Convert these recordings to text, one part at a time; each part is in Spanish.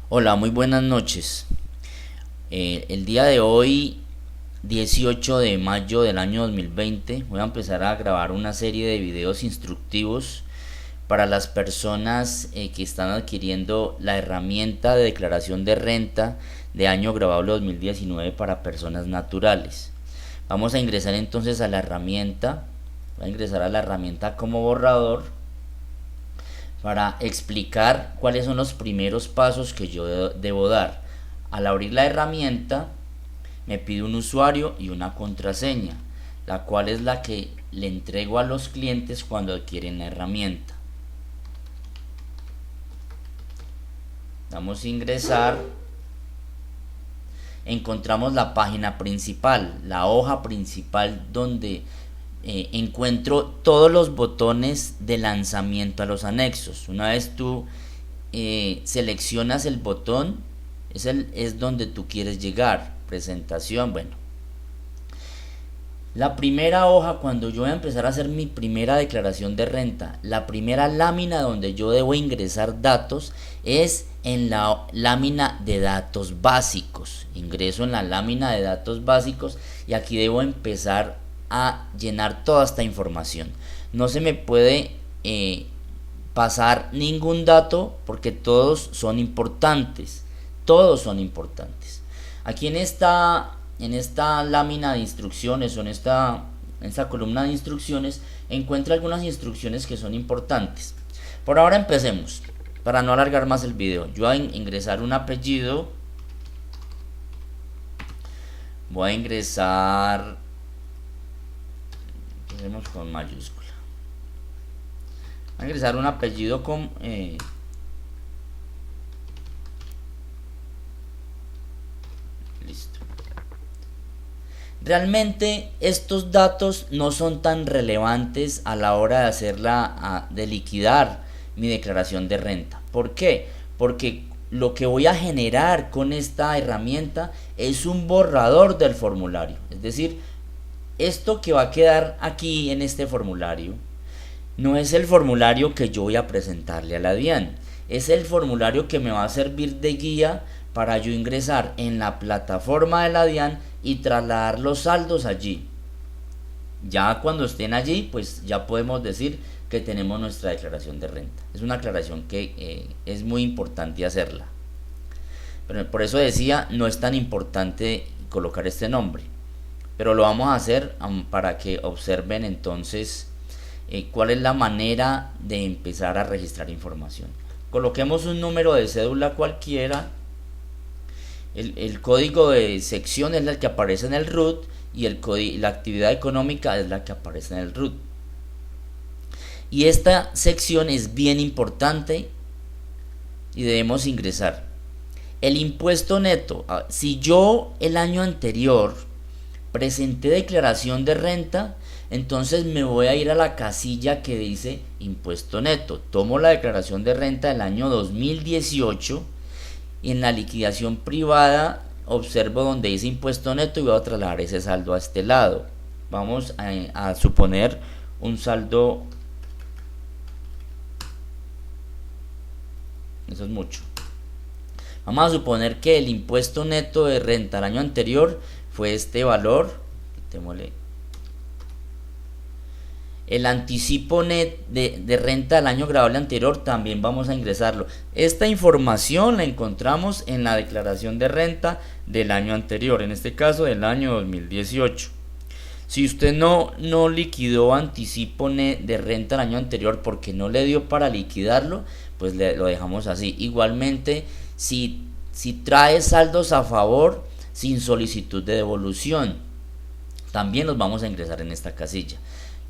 Hola, muy buenas noches. El día de hoy, 18 de mayo del año 2020, voy a empezar a grabar una serie de videos instructivos para las personas que están adquiriendo la herramienta de declaración de renta de año grabable 2019 para personas naturales. Vamos a ingresar entonces a la herramienta, voy a ingresar a la herramienta como borrador para explicar cuáles son los primeros pasos que yo debo dar. Al abrir la herramienta me pide un usuario y una contraseña, la cual es la que le entrego a los clientes cuando adquieren la herramienta. Damos a ingresar, encontramos la página principal, la hoja principal donde encuentro todos los botones de lanzamiento a los anexos. Una vez tú seleccionas el botón, es donde tú quieres llegar. Presentación, bueno. La primera hoja, cuando yo voy a empezar a hacer mi primera declaración de renta, la primera lámina donde yo debo ingresar datos es en la lámina de datos básicos. Ingreso en la lámina de datos básicos y aquí debo empezar a llenar toda esta información. No se me puede pasar ningún dato porque todos son importantes. Todos son importantes. Aquí en esta lámina de instrucciones o en esta columna de instrucciones encuentra algunas instrucciones que son importantes. Por ahora empecemos, para no alargar más el video. Yo voy a ingresar un apellido, voy a ingresar, empecemos con mayúscula, voy a ingresar un apellido con listo. Realmente estos datos no son tan relevantes a la hora de de liquidar mi declaración de renta. ¿Por qué? Porque lo que voy a generar con esta herramienta es un borrador del formulario. Es decir, esto que va a quedar aquí en este formulario no es el formulario que yo voy a presentarle a la DIAN. Es el formulario que me va a servir de guía para yo ingresar en la plataforma de la DIAN y trasladar los saldos allí. Ya cuando estén allí, pues ya podemos decir que tenemos nuestra declaración de renta. Es una aclaración que es muy importante hacerla. Pero por eso decía, no es tan importante colocar este nombre. Pero lo vamos a hacer para que observen entonces cuál es la manera de empezar a registrar información. Coloquemos un número de cédula cualquiera. El código de sección es el que aparece en el root y la actividad económica es la que aparece en el root. Y esta sección es bien importante y debemos ingresar. El impuesto neto. Si yo el año anterior presenté declaración de renta, entonces me voy a ir a la casilla que dice impuesto neto. Tomo la declaración de renta del año 2018 y en la liquidación privada observo donde dice impuesto neto y voy a trasladar ese saldo a este lado. Vamos a suponer un saldo, eso es mucho. Vamos a suponer que el impuesto neto de renta el año anterior fue este valor. Quitémosle. El anticipo net de renta del año grabable anterior también vamos a ingresarlo. Esta información la encontramos en la declaración de renta del año anterior, en este caso del año 2018. Si usted no liquidó anticipo net de renta el año anterior porque no le dio para liquidarlo, pues lo dejamos así. Igualmente, si trae saldos a favor sin solicitud de devolución, también los vamos a ingresar en esta casilla.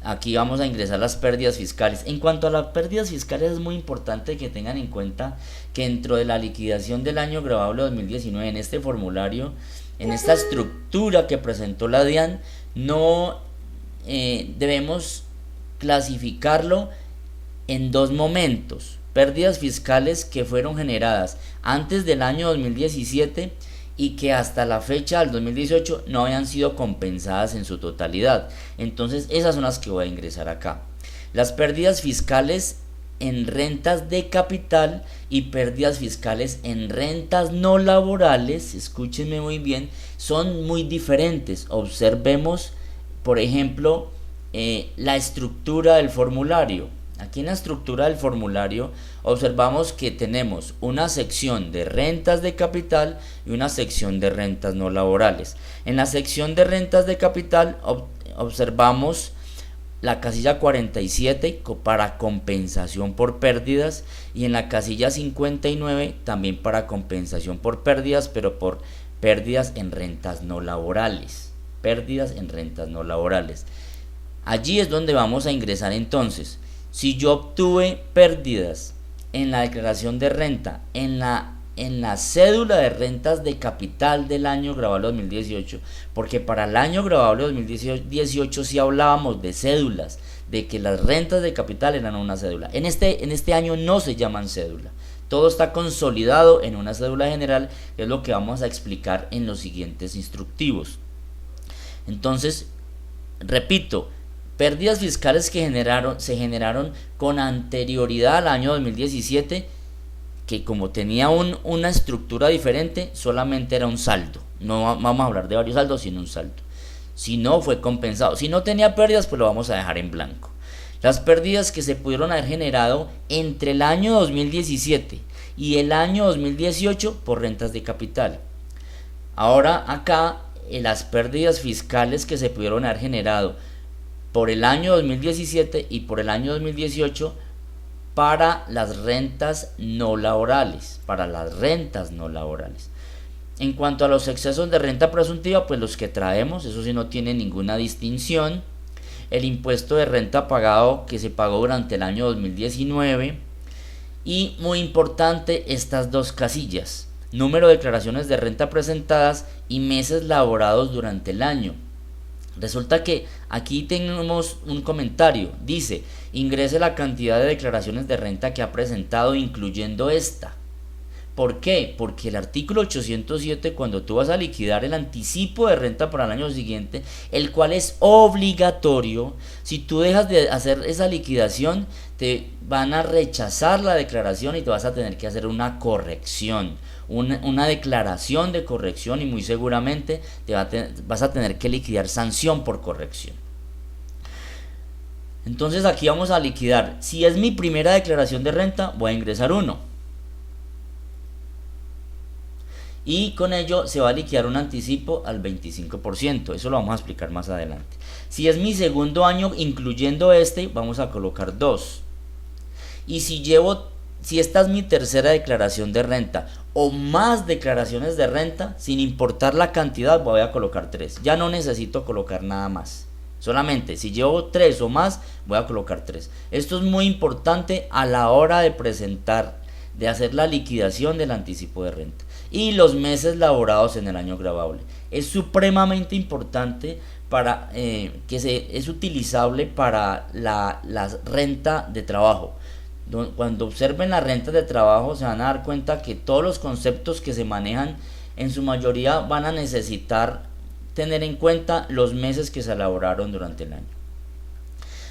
Aquí vamos a ingresar las pérdidas fiscales. En cuanto a las pérdidas fiscales, es muy importante que tengan en cuenta que dentro de la liquidación del año grabable 2019, en este formulario, en esta estructura que presentó la DIAN, no debemos clasificarlo en dos momentos. Pérdidas fiscales que fueron generadas antes del año 2017 y que hasta la fecha del 2018 no habían sido compensadas en su totalidad. Entonces esas son las que voy a ingresar acá. Las pérdidas fiscales en rentas de capital y pérdidas fiscales en rentas no laborales, escúchenme muy bien, son muy diferentes. Observemos, por ejemplo, la estructura del formulario. Aquí en la estructura del formulario observamos que tenemos una sección de rentas de capital y una sección de rentas no laborales. En la sección de rentas de capital observamos la casilla 47 para compensación por pérdidas y en la casilla 59 también para compensación por pérdidas, pero por pérdidas en rentas no laborales. Pérdidas en rentas no laborales. Allí es donde vamos a ingresar entonces. Si yo obtuve pérdidas en la declaración de renta, en la cédula de rentas de capital del año grabable 2018, porque para el año grabable 2018 sí hablábamos de cédulas, de que las rentas de capital eran una cédula. En este año no se llaman cédula. Todo está consolidado en una cédula general, que es lo que vamos a explicar en los siguientes instructivos. Entonces, repito, pérdidas fiscales que se generaron con anterioridad al año 2017, que como tenía una estructura diferente, solamente era un saldo. No vamos a hablar de varios saldos, sino un saldo. Si no, fue compensado. Si no tenía pérdidas, pues lo vamos a dejar en blanco. Las pérdidas que se pudieron haber generado entre el año 2017 y el año 2018 por rentas de capital. Ahora acá, las pérdidas fiscales que se pudieron haber generado por el año 2017 y por el año 2018 para las rentas no laborales, En cuanto a los excesos de renta presuntiva, pues los que traemos, eso sí no tiene ninguna distinción. El impuesto de renta pagado que se pagó durante el año 2019 y, muy importante, estas dos casillas: número de declaraciones de renta presentadas y meses laborados durante el año. Resulta que aquí tenemos un comentario, dice: ingrese la cantidad de declaraciones de renta que ha presentado, incluyendo esta. ¿Por qué? Porque el artículo 807, cuando tú vas a liquidar el anticipo de renta para el año siguiente, el cual es obligatorio, si tú dejas de hacer esa liquidación, te van a rechazar la declaración y te vas a tener que hacer una corrección, una declaración de corrección, y muy seguramente vas a tener que liquidar sanción por corrección. Entonces aquí vamos a liquidar. Si es mi primera declaración de renta, voy a ingresar 1. Y con ello se va a liquidar un anticipo al 25%. Eso lo vamos a explicar más adelante. Si es mi segundo año, incluyendo vamos a colocar 2. Y si esta es mi tercera declaración de renta o más declaraciones de renta, sin importar la cantidad, voy a colocar 3. Ya no necesito colocar nada más. Solamente si llevo 3 o más, voy a colocar 3. Esto es muy importante a la hora de hacer la liquidación del anticipo de renta. Y los meses laborados en el año gravable. Es supremamente importante es utilizable para la renta de trabajo. Cuando observen la renta de trabajo, se van a dar cuenta que todos los conceptos que se manejan, en su mayoría van a necesitar tener en cuenta los meses que se elaboraron durante el año.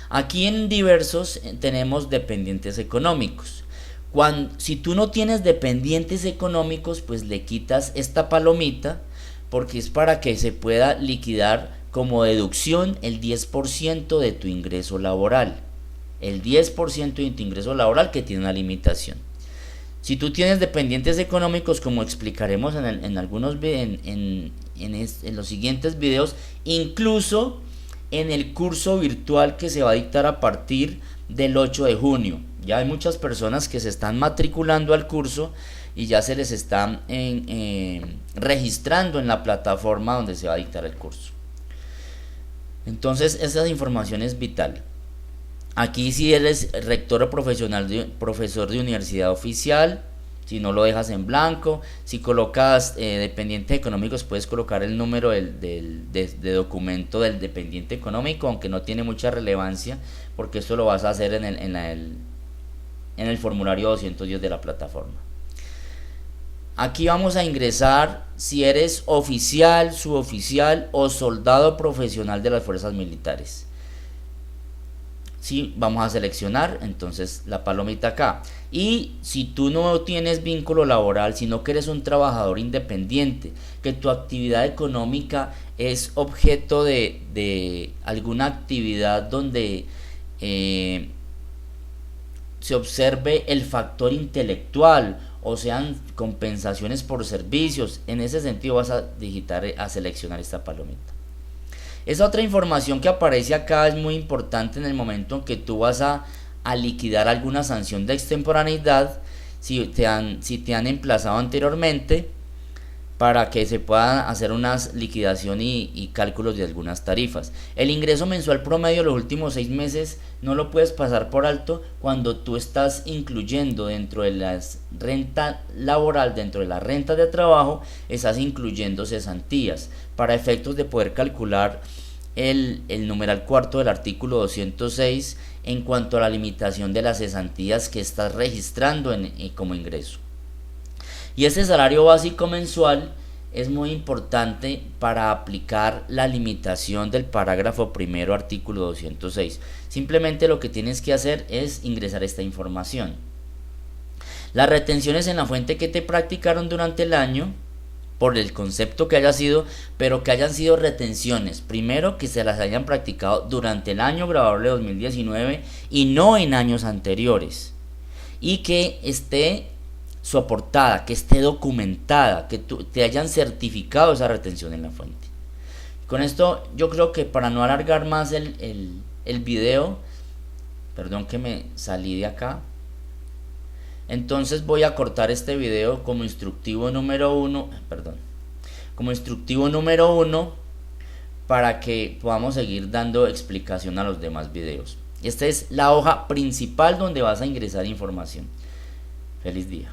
Aquí en diversos tenemos dependientes económicos. Si tú no tienes dependientes económicos, pues le quitas esta palomita, porque es para que se pueda liquidar como deducción el 10% de tu ingreso laboral. El 10% de tu ingreso laboral, que tiene una limitación. Si tú tienes dependientes económicos, como explicaremos en los siguientes videos, incluso en el curso virtual que se va a dictar a partir del 8 de junio. Ya hay muchas personas que se están matriculando al curso y ya se les está registrando en la plataforma donde se va a dictar el curso. Entonces, esa información es vital. Aquí, si eres rector o profesor de universidad oficial, si no lo dejas en blanco. Si colocas dependientes económicos, puedes colocar el número de documento del dependiente económico, aunque no tiene mucha relevancia, porque esto lo vas a hacer en el formulario 210 de la plataforma. Aquí vamos a ingresar si eres oficial, suboficial o soldado profesional de las fuerzas militares. Sí, vamos a seleccionar entonces la palomita acá. Y si tú no tienes vínculo laboral, sino que eres un trabajador independiente, que tu actividad económica es objeto de alguna actividad donde se observe el factor intelectual o sean compensaciones por servicios, en ese sentido vas a a seleccionar esta palomita. Esa otra información que aparece acá es muy importante en el momento en que tú vas a liquidar alguna sanción de extemporaneidad, si te han emplazado anteriormente, para que se puedan hacer una liquidación y cálculos de algunas tarifas. El ingreso mensual promedio de los últimos 6 meses no lo puedes pasar por alto cuando tú estás incluyendo dentro de la renta laboral, dentro de la renta de trabajo, estás incluyendo cesantías para efectos de poder calcular el numeral cuarto del artículo 206 en cuanto a la limitación de las cesantías que estás registrando como ingreso. Y este salario básico mensual es muy importante para aplicar la limitación del parágrafo primero artículo 206. Simplemente lo que tienes que hacer es ingresar esta información. Las retenciones en la fuente que te practicaron durante el año, por el concepto que haya sido, pero que hayan sido retenciones, primero que se las hayan practicado durante el año grabable 2019 y no en años anteriores, y que esté soportada, que esté documentada, que te hayan certificado esa retención en la fuente. Con esto yo creo que para no alargar más el video, perdón que me salí de acá, entonces voy a cortar este video como instructivo número 1, para que podamos seguir dando explicación a los demás videos. Esta es la hoja principal donde vas a ingresar información. Feliz día.